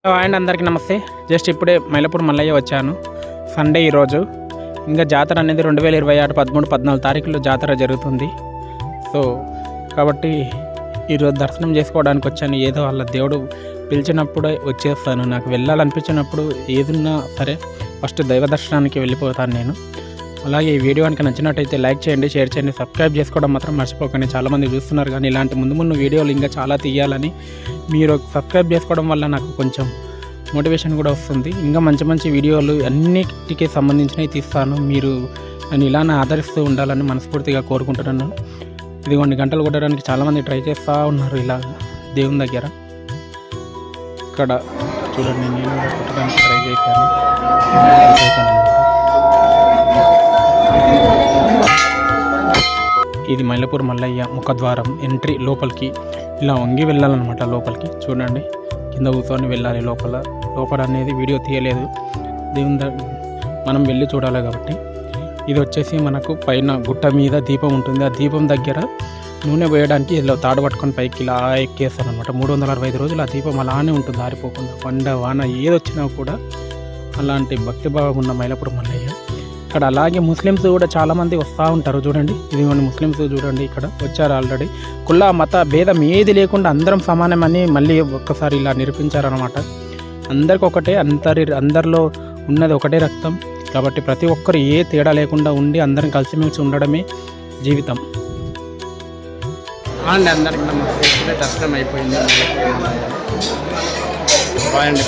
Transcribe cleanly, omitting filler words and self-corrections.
And అందరికీ నమస్తే. Just ఇప్పుడే మైలపూర్ మల్లయ్య వచ్చాను. సండే ఈరోజు. ఇంకా జాతర అనేది 2026 13 14 తారీఖులో జాతర జరుగుతుంది. సో కాబట్టి ఈరోజు దర్శనం చేసుకోవడానికి వచ్చాను. ఏదో వాళ్ళ దేవుడు పిలిచినప్పుడే వచ్చేస్తాను. నాకు వెళ్ళాలనిపించినప్పుడు ఏదున్నా సరే ఫస్ట్ దైవ దర్శనానికి వెళ్ళిపోతాను నేను. అలాగే ఈ వీడియో కనుక నచ్చినట్టయితే లైక్ చేయండి, షేర్ చేయండి, సబ్స్క్రైబ్ చేసుకోవడం మాత్రం మర్చిపోకండి. చాలామంది చూస్తున్నారు కానీ ఇలాంటి ముందు వీడియోలు ఇంకా చాలా తీయాలని. మీరు సబ్స్క్రైబ్ చేసుకోవడం వల్ల నాకు కొంచెం మోటివేషన్ కూడా వస్తుంది. ఇంకా మంచి వీడియోలు అన్నిటికీ సంబంధించినవి తీస్తాను. మీరు నన్ను ఇలానే ఆదరిస్తూ ఉండాలని మనస్ఫూర్తిగా కోరుకుంటున్నాను. ఇదిగోండి గంటలు కొట్టడానికి చాలామంది ట్రై చేస్తూ ఉన్నారు ఇలా దేవుని దగ్గర. ఇక్కడ చూడండి, నేను కూడా కొట్టడానికి ట్రై చేశాను. ఇది మైలపూర్ మల్లయ్య ముఖద్వారం ఎంట్రీ. లోపలికి ఇలా వంగి వెళ్ళాలన్నమాట. లోపలికి చూడండి, కింద కూర్చొని వెళ్ళాలి. లోపల అనేది వీడియో తీయలేదు, దేవుని మనం వెళ్ళి చూడాలి కాబట్టి. ఇది వచ్చేసి మనకు పైన గుట్ట మీద దీపం ఉంటుంది. ఆ దీపం దగ్గర నూనె వేయడానికి ఇలా తాడు పట్టుకొని పైకి ఇలా ఎక్కేస్తాను అనమాట. 365 రోజులు ఆ దీపం అలానే ఉంటుంది, ఆరిపోకుండా. పండ వాన ఏదొచ్చినా కూడా అలాంటి భక్తిభావం ఉన్న మైలపూర్ మల్లయ్య. ఇక్కడ అలాగే ముస్లిమ్స్ కూడా చాలామంది వస్తూ ఉంటారు. చూడండి, ఇదిగోండి ముస్లిమ్స్ చూడండి ఇక్కడ వచ్చారు ఆల్రెడీ. కుల మత భేదం ఏది లేకుండా అందరం సమానమని మళ్ళీ ఒక్కసారి ఇలా నిరూపించారనమాట. అందరికి ఒకటే, అందరిలో ఉన్నది ఒకటే రక్తం. కాబట్టి ప్రతి ఒక్కరు ఏ తేడా లేకుండా ఉండి అందరం కలిసిమెలిసి ఉండడమే జీవితం. అండ్ అందరికి నమస్తే. దర్శనం అయిపోయింది. బాయ్ అండి.